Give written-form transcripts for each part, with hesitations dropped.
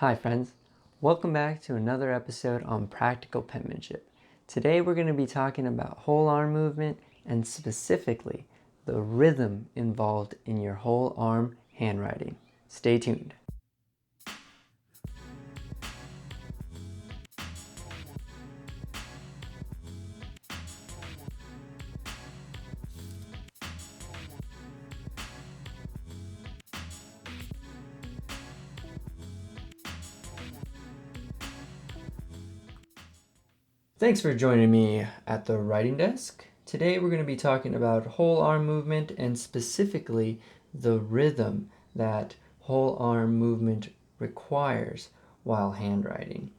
Hi friends, welcome back to another episode on practical penmanship. Today we're going to be talking about whole arm movement and specifically the rhythm involved in your whole arm handwriting. Stay tuned. Thanks for joining me at the writing desk. Today we're going to be talking about whole arm movement and specifically the rhythm that whole arm movement requires while handwriting.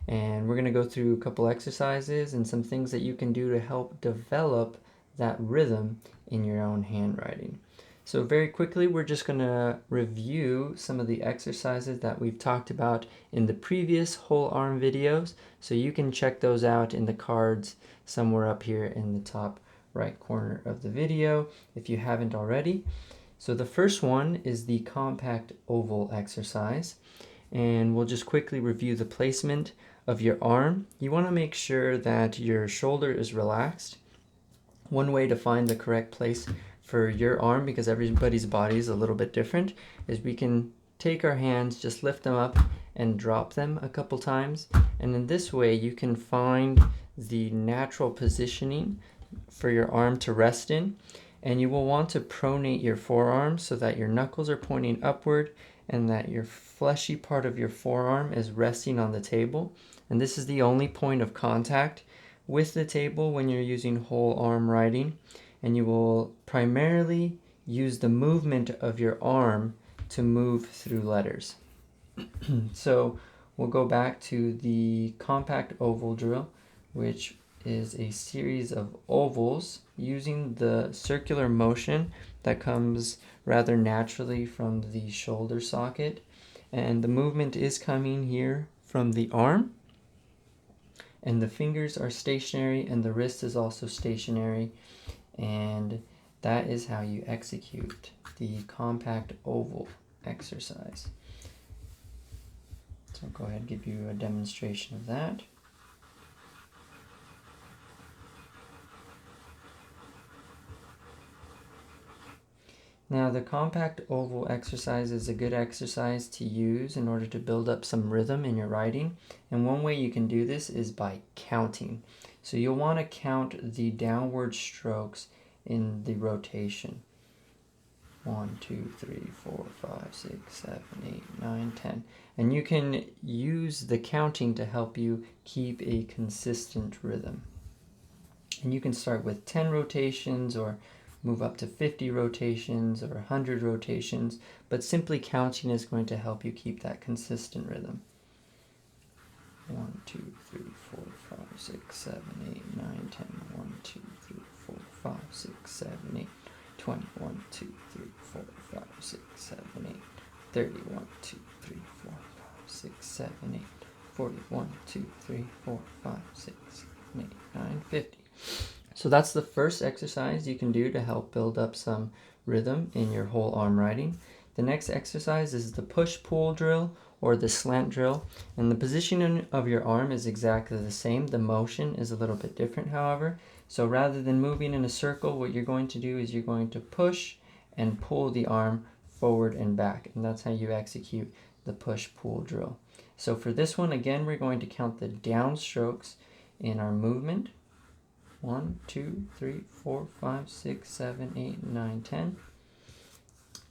And we're going to go through a couple exercises and some things that you can do to help develop that rhythm in your own handwriting. So very quickly, we're just going to review some of the exercises that we've talked about in the previous whole arm videos. So you can check those out in the cards somewhere up here in the top right corner of the video if you haven't already. So the first one is the compact oval exercise. And we'll just quickly review the placement of your arm. You want to make sure that your shoulder is relaxed. One way to find the correct place for your arm, because everybody's body is a little bit different, is we can take our hands, just lift them up and drop them a couple times. And in this way, you can find the natural positioning for your arm to rest in. And you will want to pronate your forearm so that your knuckles are pointing upward and that your fleshy part of your forearm is resting on the table. And this is the only point of contact with the table when you're using whole arm writing. And you will primarily use the movement of your arm to move through letters. So we'll go back to the compact oval drill, which is a series of ovals using the circular motion that comes rather naturally from the shoulder socket. And the movement is coming here from the arm. And the fingers are stationary and the wrist is also stationary. And that is how you execute the compact oval exercise. So I'll go ahead and give you a demonstration of that. Now the compact oval exercise is a good exercise to use in order to build up some rhythm in your writing. And one way you can do this is by counting. So you'll want to count the downward strokes in the rotation. 1, 2, 3, 4, 5, 6, 7, 8, 9, 10. And you can use the counting to help you keep a consistent rhythm. And you can start with 10 rotations or move up to 50 rotations or 100 rotations, but simply counting is going to help you keep that consistent rhythm. 1, 2, 3, 4, 5, 6, 7, 8, 9, 10. 1, 2, 3, 4, 5, 6, 7, 8, 20. 1, 2, 3, 4, 5, 6, 7, 8, 30. 1, 2, 3, 4, 5, 6, 7, 8, 40. 1, 2, 3, 4, 5, 6, 7, 8, 9, 50. So that's the first exercise you can do to help build up some rhythm in your whole arm writing. The next exercise is the push-pull drill or the slant drill. And the position of your arm is exactly the same. The motion is a little bit different, however. So rather than moving in a circle, what you're going to do is you're going to push and pull the arm forward and back. And that's how you execute the push-pull drill. So for this one, again, we're going to count the down strokes in our movement. 1, 2, 3, 4, 5, 6, 7, 8, 9, 10.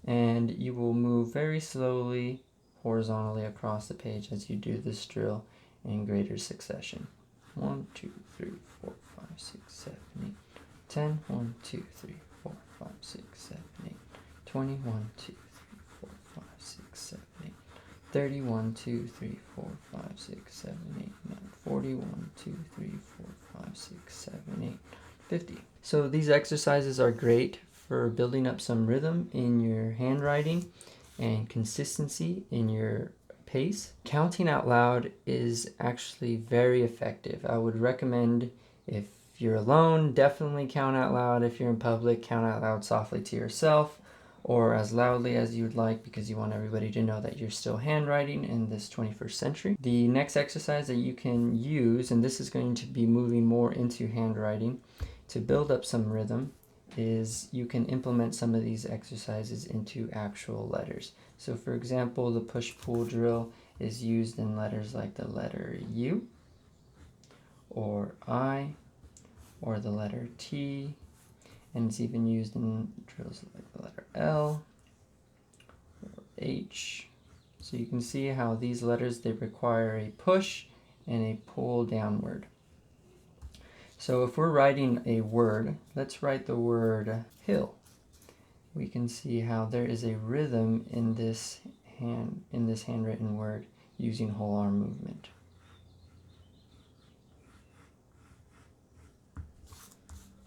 And you will move very slowly horizontally across the page as you do this drill in greater succession. 1, 2, 3, 4, 5, 6, 7, 8, 10. 1, 2, 3, 4, 5, 6, 7, 8, 20. 1, 2, 3, 4, 5, 6, 7, 8, 30. 1, 2, 3, 4, 5, 6, 7, 8, 9, 40. 1, 2, 3, 4, 5, 6, 7, 8, 50. So these exercises are great for building up some rhythm in your handwriting and consistency in your pace. Counting out loud is actually very effective. I would recommend, if you're alone, definitely count out loud. If you're in public, count out loud softly to yourself. or as loudly as you'd like, because you want everybody to know that you're still handwriting in this 21st century. The next exercise that you can use, and this is going to be moving more into handwriting to build up some rhythm, is you can implement some of these exercises into actual letters. So for example, the push-pull drill is used in letters like the letter U, or I, or the letter T, and it's even used in drills like the letter L or H. So you can see how these letters, they require a push and a pull downward. So if we're writing a word, let's write the word hill. We can see how there is a rhythm in this handwritten word using whole arm movement.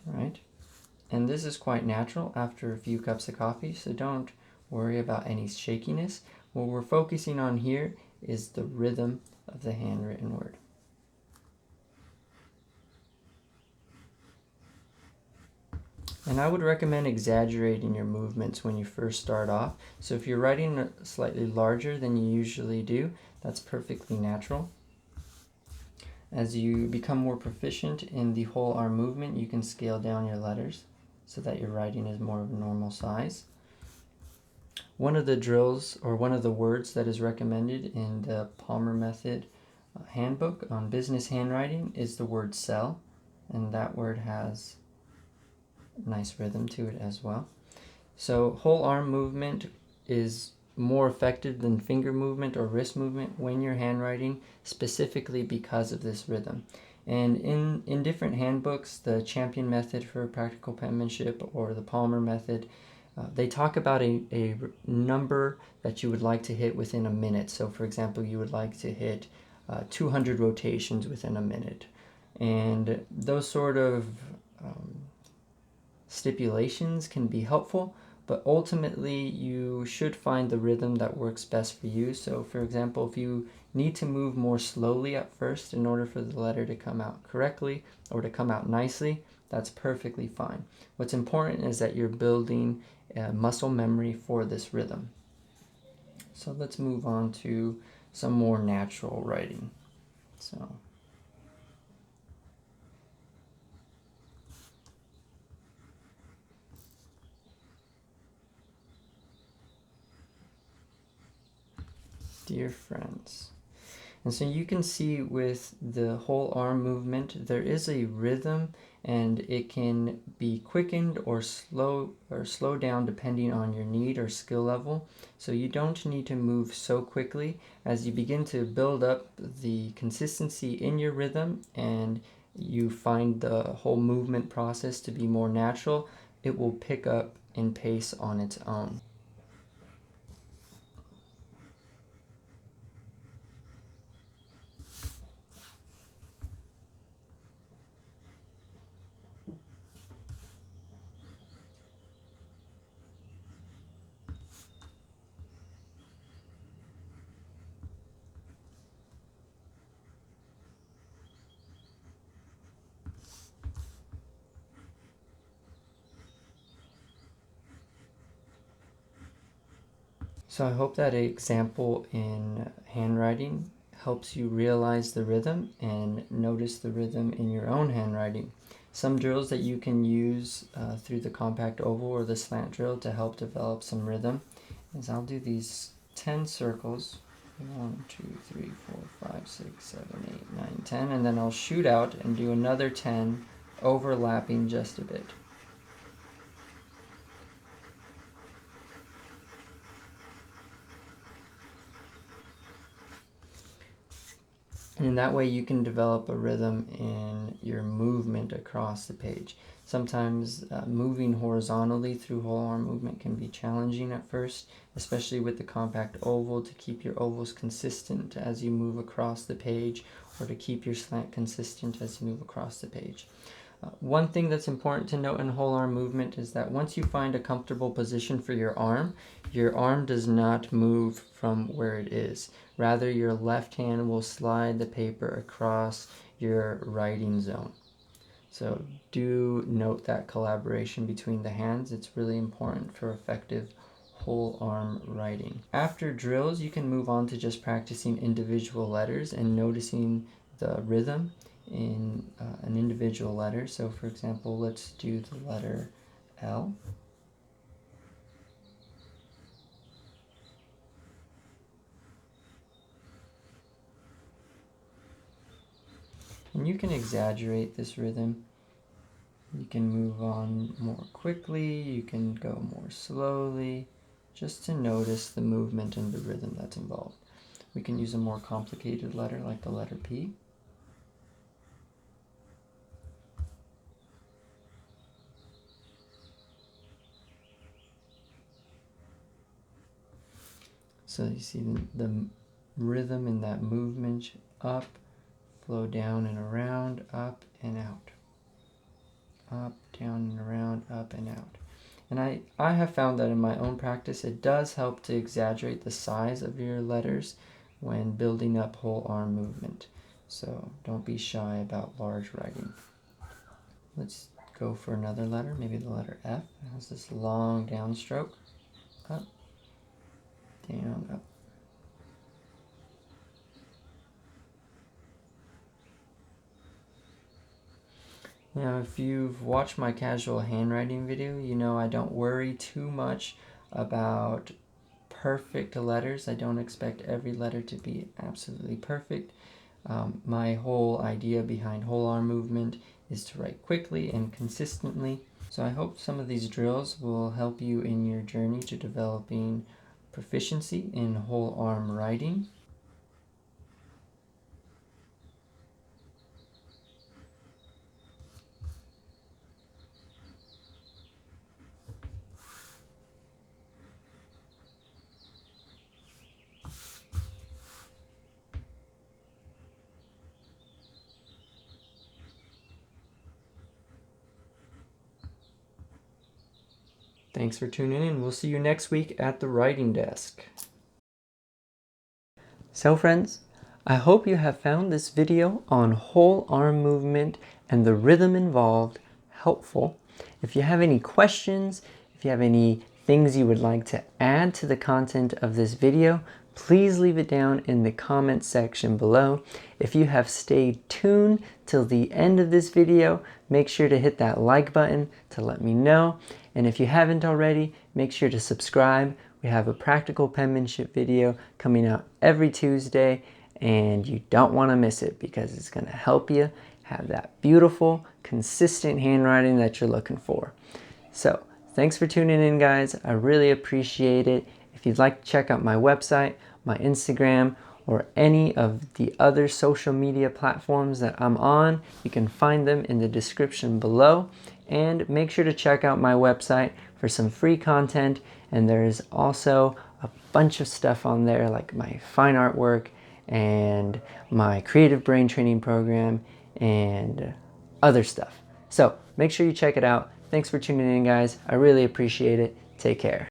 Right? And this is quite natural after a few cups of coffee, so don't worry about any shakiness. What we're focusing on here is the rhythm of the handwritten word. And I would recommend exaggerating your movements when you first start off. So if you're writing slightly larger than you usually do, that's perfectly natural. As you become more proficient in the whole arm movement, you can scale down your letters so that your writing is more of a normal size. One of the drills, or one of the words that is recommended in the Palmer Method handbook on business handwriting is the word sell, and that word has a nice rhythm to it as well. So whole arm movement is more effective than finger movement or wrist movement when you're handwriting, specifically because of this rhythm. And in different handbooks, the Champion Method for Practical Penmanship or the Palmer Method, they talk about a number that you would like to hit within a minute. So for example, you would like to hit 200 rotations within a minute. And those sort of stipulations can be helpful, but ultimately you should find the rhythm that works best for you. So for example, if you need to move more slowly at first in order for the letter to come out correctly or to come out nicely, that's perfectly fine. What's important is that you're building muscle memory for this rhythm. So let's move on to some more natural writing. So dear friends. And so you can see with the whole arm movement, there is a rhythm, and it can be quickened or slow down depending on your need or skill level. So you don't need to move so quickly. As you begin to build up the consistency in your rhythm and you find the whole movement process to be more natural, it will pick up in pace on its own. So I hope that example in handwriting helps you realize the rhythm and notice the rhythm in your own handwriting. Some drills that you can use through the compact oval or the slant drill to help develop some rhythm is I'll do these 10 circles. 1, 2, 3, 4, 5, 6, 7, 8, 9, 10, and then I'll shoot out and do another 10 overlapping just a bit. And that way you can develop a rhythm in your movement across the page. Sometimes moving horizontally through whole arm movement can be challenging at first, especially with the compact oval, to keep your ovals consistent as you move across the page, or to keep your slant consistent as you move across the page. One thing that's important to note in whole arm movement is that once you find a comfortable position for your arm does not move from where it is. Rather, your left hand will slide the paper across your writing zone. So do note that collaboration between the hands. It's really important for effective whole arm writing. After drills, you can move on to just practicing individual letters and noticing the rhythm in an individual letter. So for example, let's do the letter L. And you can exaggerate this rhythm. You can move on more quickly, you can go more slowly, just to notice the movement and the rhythm that's involved. We can use a more complicated letter like the letter P. So you see the rhythm in that movement, up, flow down and around, up and out. Up, down and around, up and out. And I have found that in my own practice, it does help to exaggerate the size of your letters when building up whole arm movement. So don't be shy about large writing. Let's go for another letter, maybe the letter F. It has this long downstroke. Up, down, up. Now, if you've watched my casual handwriting video, you know I don't worry too much about perfect letters. I don't expect every letter to be absolutely perfect. My whole idea behind whole arm movement is to write quickly and consistently. So I hope some of these drills will help you in your journey to developing proficiency in whole arm writing. Thanks for tuning in. We'll see you next week at the writing desk. So friends, I hope you have found this video on whole arm movement and the rhythm involved helpful. If you have any questions, if you have any things you would like to add to the content of this video, please leave it down in the comment section below. If you have stayed tuned till the end of this video, make sure to hit that like button to let me know. And if you haven't already, make sure to subscribe. We have a practical penmanship video coming out every Tuesday, and you don't want to miss it because it's going to help you have that beautiful, consistent handwriting that you're looking for. So, thanks for tuning in, guys. I really appreciate it. If you'd like to check out my website, my Instagram, or any of the other social media platforms that I'm on, you can find them in the description below. And make sure to check out my website for some free content. And there's also a bunch of stuff on there like my fine artwork and my creative brain training program and other stuff. So make sure you check it out. Thanks for tuning in, guys. I really appreciate it. Take care.